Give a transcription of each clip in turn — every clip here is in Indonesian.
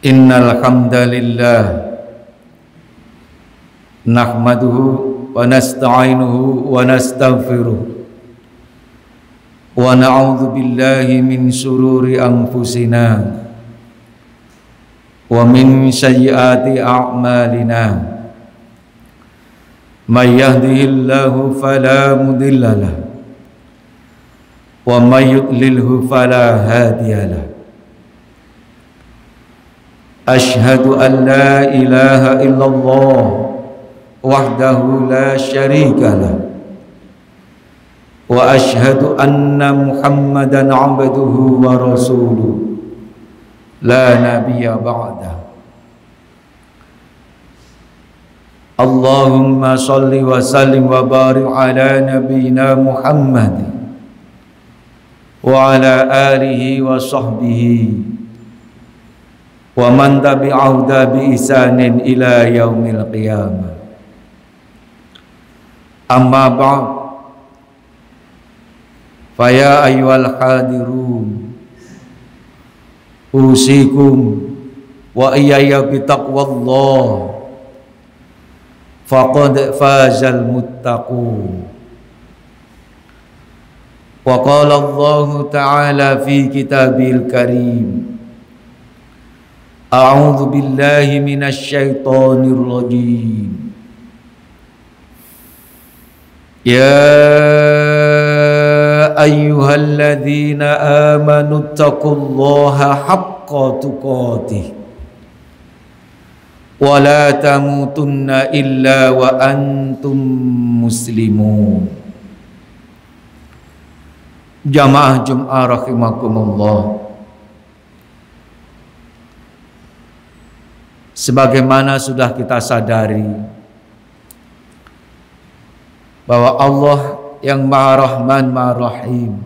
Innal hamdalillah nahmaduhu wa nasta'inuhu wa nastaghfiruh wa na'udzu billahi min shururi anfusina wa min sayyiati a'malina. May yahdihillahu fala mudilla lahu wa may yudlilhu fala hadiyalah. Ashhadu an la ilaha illallah wahdahu la syarika lah wa ashhadu anna Muhammadan abduhu wa rasuluh la nabiyya ba'dah. Allahumma salli wa sallim wa barik ala nabiyyina Muhammad wa ala alihi wa sahbihi wa man tabi'ahu bi ihsanin ila yaumil qiyamah. Amma ba'd, fa ya ayyuhal hadirun usikum wa iyaya bitaqwallah faqad fazal muttaqun. Wa qala Allah ta'ala fi kitabil karim, a'udzu billahi minasy syaithanir rajim. Ya ayyuhalladzina amanu taqullaha haqqa tuqatih wa la tamutunna illa wa antum muslimun. Jamaah Jum'ah rahimakumullah. Sebagaimana sudah kita sadari bahwa Allah yang Maha Rahman Maha Rahim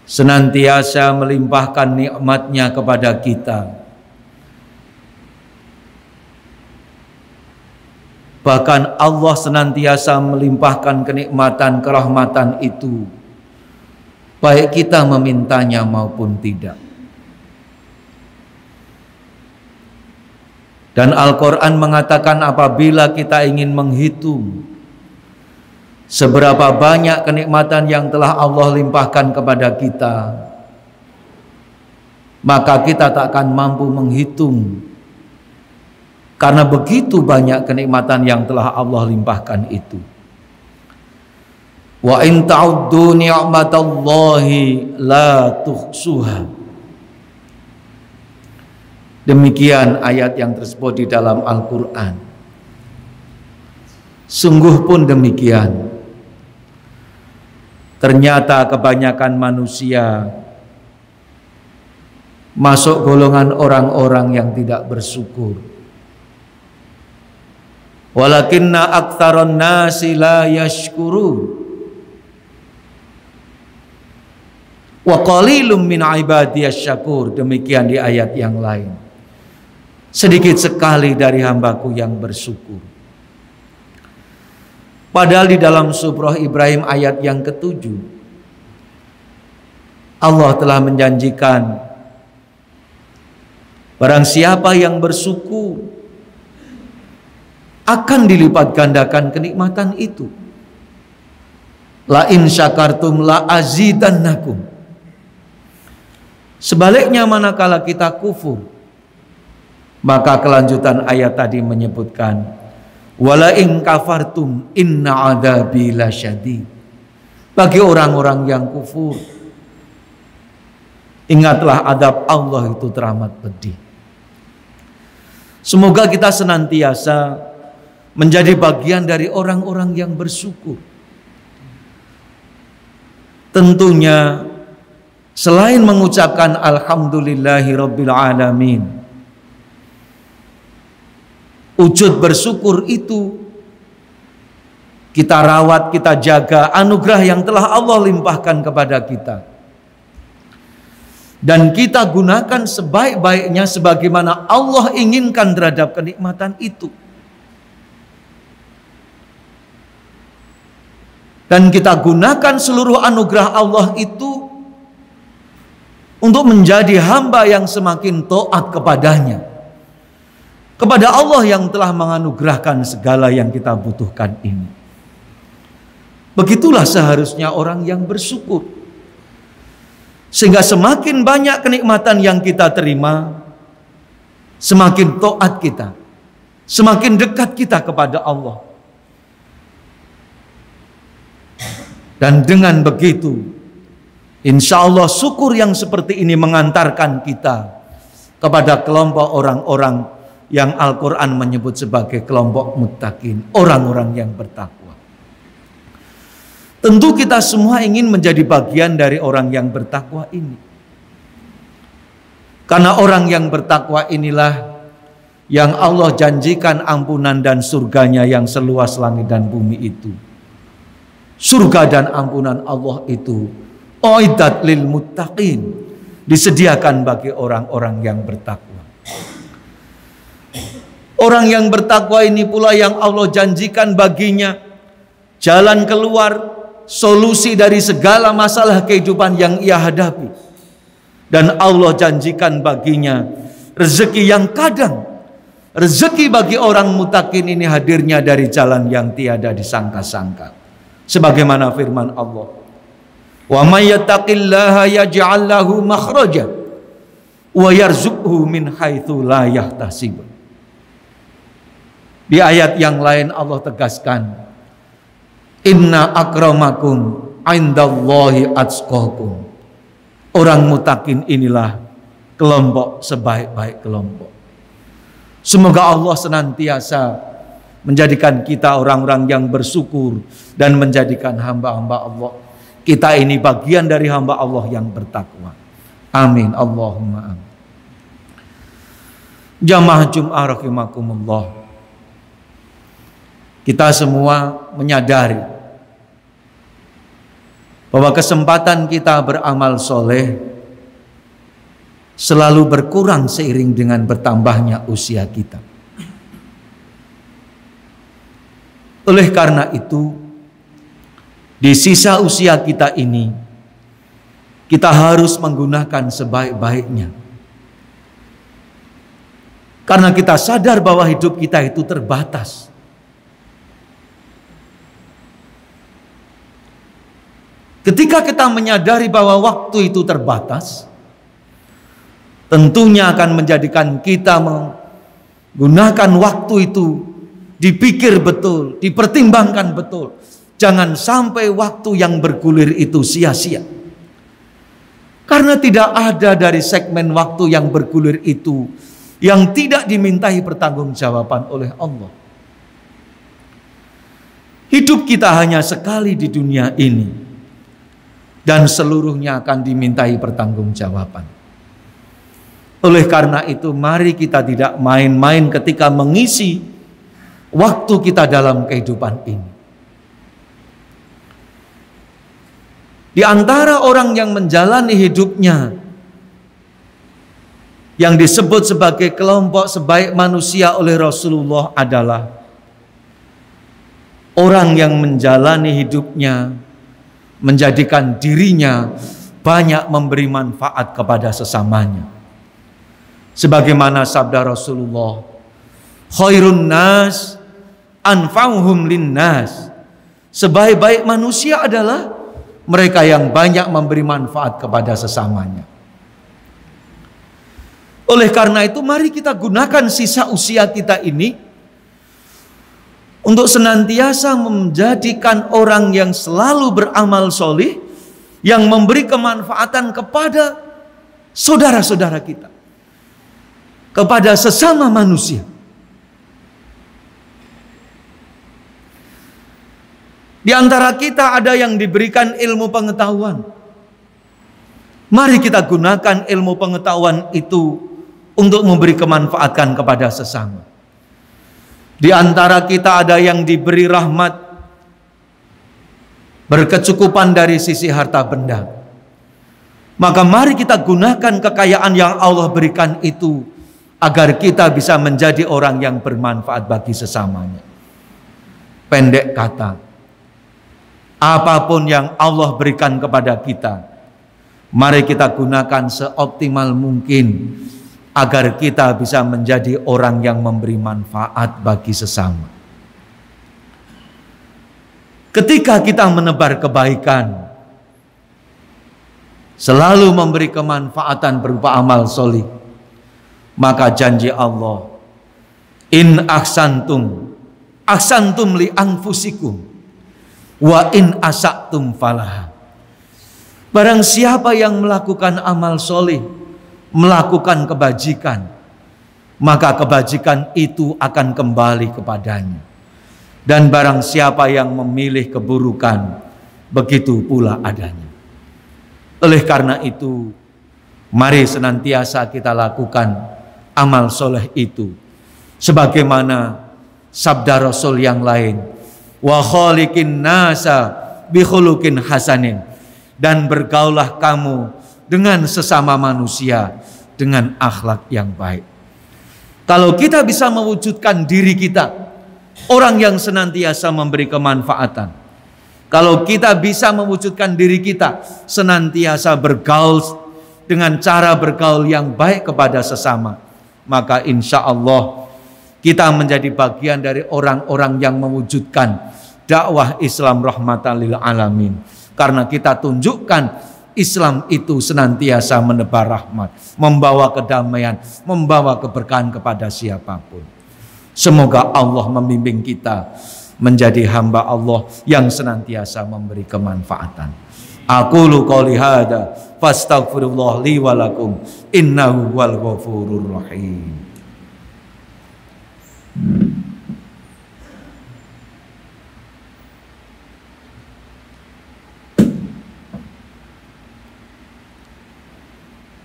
senantiasa melimpahkan nikmatnya kepada kita. Bahkan Allah senantiasa melimpahkan kenikmatan kerahmatan itu, baik kita memintanya maupun tidak. Dan Al-Quran mengatakan apabila kita ingin menghitung seberapa banyak kenikmatan yang telah Allah limpahkan kepada kita, maka kita tak akan mampu menghitung, karena begitu banyak kenikmatan yang telah Allah limpahkan itu. Wa in ta'uddu ni'matallahi la tuhsuha. Demikian ayat yang tersebut di dalam Al-Quran. Sungguh pun demikian. Ternyata kebanyakan manusia masuk golongan orang-orang yang tidak bersyukur. Walakinna aktsaran nasi la yashkurun. Wa qalilum min ibadiyasy syakur. Demikian di ayat yang lain. Sedikit sekali dari hambaku yang bersyukur. Padahal di dalam surah Ibrahim ayat yang ke-7 Allah telah menjanjikan barang siapa yang bersyukur akan dilipat gandakan kenikmatan itu. La in syakartum la azidannakum. Sebaliknya manakala kita kufur, maka kelanjutan ayat tadi menyebutkan wala in kafartum inna adzabi lasyadid. Bagi orang-orang yang kufur, ingatlah adab Allah itu teramat pedih. Semoga kita senantiasa menjadi bagian dari orang-orang yang bersyukur. Tentunya selain mengucapkan alhamdulillahirabbil alamin, wujud bersyukur itu kita rawat, kita jaga anugerah yang telah Allah limpahkan kepada kita. Dan kita gunakan sebaik-baiknya sebagaimana Allah inginkan terhadap kenikmatan itu. Dan kita gunakan seluruh anugerah Allah itu untuk menjadi hamba yang semakin taat kepadanya, kepada Allah yang telah menganugerahkan segala yang kita butuhkan ini. Begitulah seharusnya orang yang bersyukur. Sehingga semakin banyak kenikmatan yang kita terima, semakin taat kita, semakin dekat kita kepada Allah. Dan dengan begitu, insya Allah syukur yang seperti ini mengantarkan kita kepada kelompok orang-orang yang Al-Quran menyebut sebagai kelompok muttaqin, orang-orang yang bertakwa. Tentu kita semua ingin menjadi bagian dari orang yang bertakwa ini. Karena orang yang bertakwa inilah yang Allah janjikan ampunan dan surganya yang seluas langit dan bumi itu. Surga dan ampunan Allah itu uiddat lil muttaqin, disediakan bagi orang-orang yang bertakwa. Orang yang bertakwa ini pula yang Allah janjikan baginya jalan keluar, solusi dari segala masalah kehidupan yang ia hadapi. Dan Allah janjikan baginya rezeki yang kadang, rezeki bagi orang muttaqin ini hadirnya dari jalan yang tiada disangka-sangka. Sebagaimana firman Allah, wa may yattaqillaha yaj'al lahu makhraja wa yarzuqhu min haitsu la yahtasib. Di ayat yang lain Allah tegaskan, inna akramakum indallahi atqakum. Orang muttaqin inilah kelompok sebaik-baik kelompok. Semoga Allah senantiasa menjadikan kita orang-orang yang bersyukur dan menjadikan hamba-hamba Allah. Kita ini bagian dari hamba Allah yang bertakwa. Amin. Allahumma amin. Jamaah Jum'ah rahimakumullah. Kita semua menyadari bahwa kesempatan kita beramal soleh selalu berkurang seiring dengan bertambahnya usia kita. Oleh karena itu, di sisa usia kita ini, kita harus menggunakan sebaik-baiknya. Karena kita sadar bahwa hidup kita itu terbatas. Ketika kita menyadari bahwa waktu itu terbatas, tentunya akan menjadikan kita menggunakan waktu itu dipikir betul, dipertimbangkan betul. Jangan sampai waktu yang bergulir itu sia-sia. Karena tidak ada dari segmen waktu yang bergulir itu yang tidak dimintai pertanggungjawaban oleh Allah. Hidup kita hanya sekali di dunia ini, dan seluruhnya akan dimintai pertanggungjawaban. Oleh karena itu, mari kita tidak main-main ketika mengisi waktu kita dalam kehidupan ini. Di antara orang yang menjalani hidupnya yang disebut sebagai kelompok sebaik manusia oleh Rasulullah adalah orang yang menjalani hidupnya menjadikan dirinya banyak memberi manfaat kepada sesamanya. Sebagaimana sabda Rasulullah, khairun nas anfa'uhum linnas. Sebaik-baik manusia adalah mereka yang banyak memberi manfaat kepada sesamanya. Oleh karena itu, mari kita gunakan sisa usia kita ini untuk senantiasa menjadikan orang yang selalu beramal solih, yang memberi kemanfaatan kepada saudara-saudara kita, kepada sesama manusia. Di antara kita ada yang diberikan ilmu pengetahuan. Mari kita gunakan ilmu pengetahuan itu untuk memberi kemanfaatan kepada sesama. Di antara kita ada yang diberi rahmat, berkecukupan dari sisi harta benda. Maka mari kita gunakan kekayaan yang Allah berikan itu agar kita bisa menjadi orang yang bermanfaat bagi sesamanya. Pendek kata, apapun yang Allah berikan kepada kita, Mari kita gunakan seoptimal mungkin agar kita bisa menjadi orang yang memberi manfaat bagi sesama. Ketika kita menebar kebaikan, selalu memberi kemanfaatan berupa amal solih, maka janji Allah, in ahsantum li anfusikum wa in asa'tum falaha. Barang siapa yang melakukan amal solih, melakukan kebajikan, maka kebajikan itu akan kembali kepadanya. Dan barang siapa yang memilih keburukan, begitu pula adanya. Oleh karena itu, mari senantiasa kita lakukan amal soleh itu, sebagaimana sabda Rasul yang lain, wa khaliqin nasa bi khuluqin hasanin, dan bergaullah kamu dengan sesama manusia dengan akhlak yang baik. Kalau kita bisa mewujudkan diri kita orang yang senantiasa memberi kemanfaatan, kalau kita bisa mewujudkan diri kita senantiasa bergaul dengan cara bergaul yang baik kepada sesama, maka insya Allah kita menjadi bagian dari orang-orang yang mewujudkan dakwah Islam rahmatan lil alamin. Karena kita tunjukkan Islam itu senantiasa menebar rahmat, membawa kedamaian, membawa keberkahan kepada siapapun. Semoga Allah membimbing kita menjadi hamba Allah yang senantiasa memberi kemanfaatan. Aqulu qouli hadza fastaghfirullah li wa lakum innahu huwal ghafurur rahim.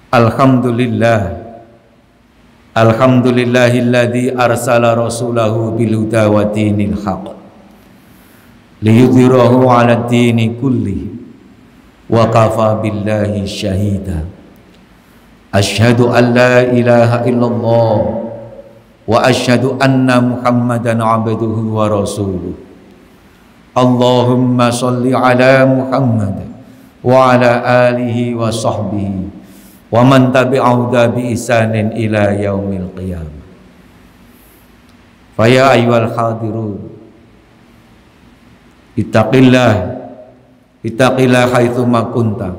Alhamdulillahilladzi arsala rasulahu bil huda wa dinil haqq liyudhhirahu 'alad dini kulli wa kafa billahi syahida. Asyhadu an la ilaha illallah wa asyhadu anna Muhammadan 'abduhu wa rasuluh. Allahumma shalli 'ala Muhammad wa 'ala alihi wa sahbihi wa man tabi'ahu bi ihsanin ila yaumil qiyamah. Fa ya ayyuhal hadirun, ittaqillah haitsu ma kunta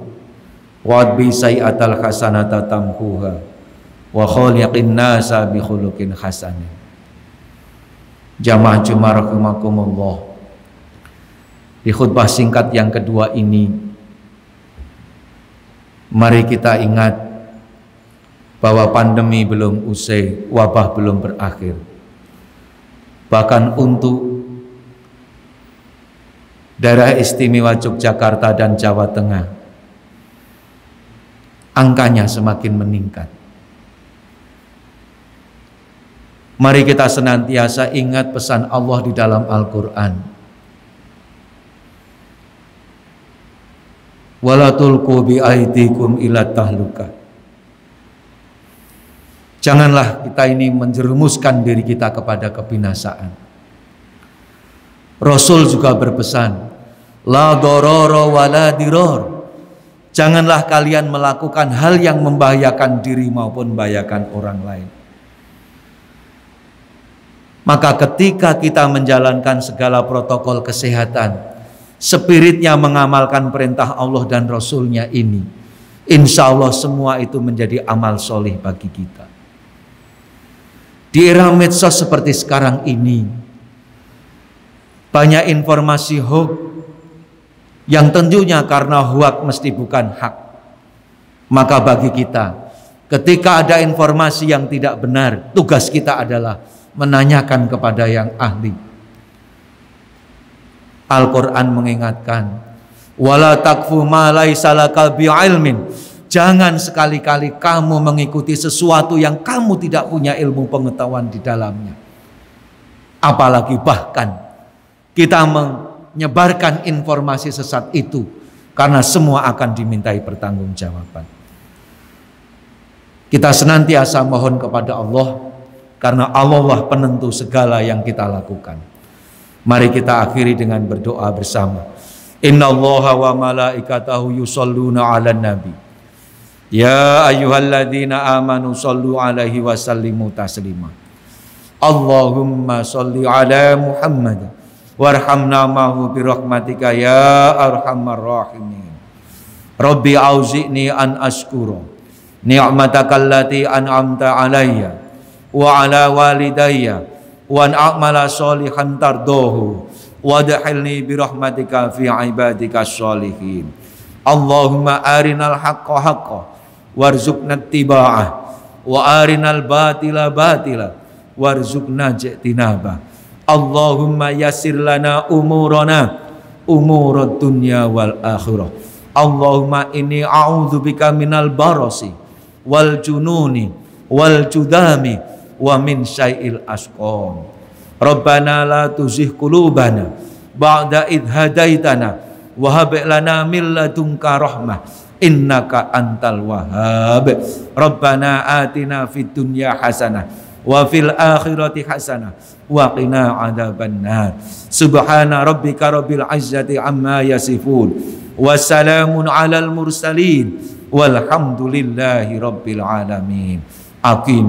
wa bi sayyi'atal hasanata tamhuha wa khaliqin nasa bi khuluqin hasanin. Jamaah Jumat rahimakumullah, di khutbah singkat yang kedua ini mari kita ingat bahwa pandemi belum usai, wabah belum berakhir. Bahkan untuk daerah istimewa Yogyakarta dan Jawa Tengah, angkanya semakin meningkat. Mari kita senantiasa ingat pesan Allah di dalam Al-Quran. Wala tulqu bi aidikum ila tahluka. Janganlah kita ini menjerumuskan diri kita kepada kebinasaan. Rasul juga berpesan, la dororo wala diror. Janganlah kalian melakukan hal yang membahayakan diri maupun membahayakan orang lain. Maka ketika kita menjalankan segala protokol kesehatan, spiritnya mengamalkan perintah Allah dan Rasulnya ini, insya Allah semua itu menjadi amal soleh bagi kita. Di era medsos seperti sekarang ini, banyak informasi hoax yang tentunya karena hoax mesti bukan hak. Maka bagi kita, ketika ada informasi yang tidak benar, tugas kita adalah menanyakan kepada yang ahli. Al-Quran mengingatkan, wala takfu ma laisa laka bi'ilmin. Jangan sekali-kali kamu mengikuti sesuatu yang kamu tidak punya ilmu pengetahuan di dalamnya. Apalagi bahkan kita menyebarkan informasi sesat itu, karena semua akan dimintai pertanggungjawaban. Kita senantiasa mohon kepada Allah, karena Allah lah penentu segala yang kita lakukan. Mari kita akhiri dengan berdoa bersama. Innallaha wa malaikatahu yusholluna 'alan nabi Ya ayyuhalladzina amanu sallu alaihi wa sallimu taslima. Allahumma salli ala Muhammad warhamna ma'hu birahmatika ya arhamar rahimin. Rabbi auzi'ni an ashkura ni'mataka allati an'amta alayya wa ala walidayya wa an a'mala sholihan tardahu wadkhilni birahmatika fi ibadika sholihin. Allahumma arinal haqqa haqqa warzuqna ittiba'ah wa arinal batila batila warzuqna ijtinabah. Allahumma yassir lana umurana umurad dunya wal akhirah. Allahumma inni a'udzubika minal barasi wal jununi wal judami wa min syai'il asqam. Rabbana la tuzigh qulubana ba'da idh hadaitana wa hab lana min ladunka rahmah innaka antal wahhab. Rabbana atina fid dunya hasanah wa fil akhirati hasanah wa qina adzabannar. Subhana rabbika rabbil izzati amma yasifun wa salamun alal mursalin walhamdulillahi rabbil alamin. Aqim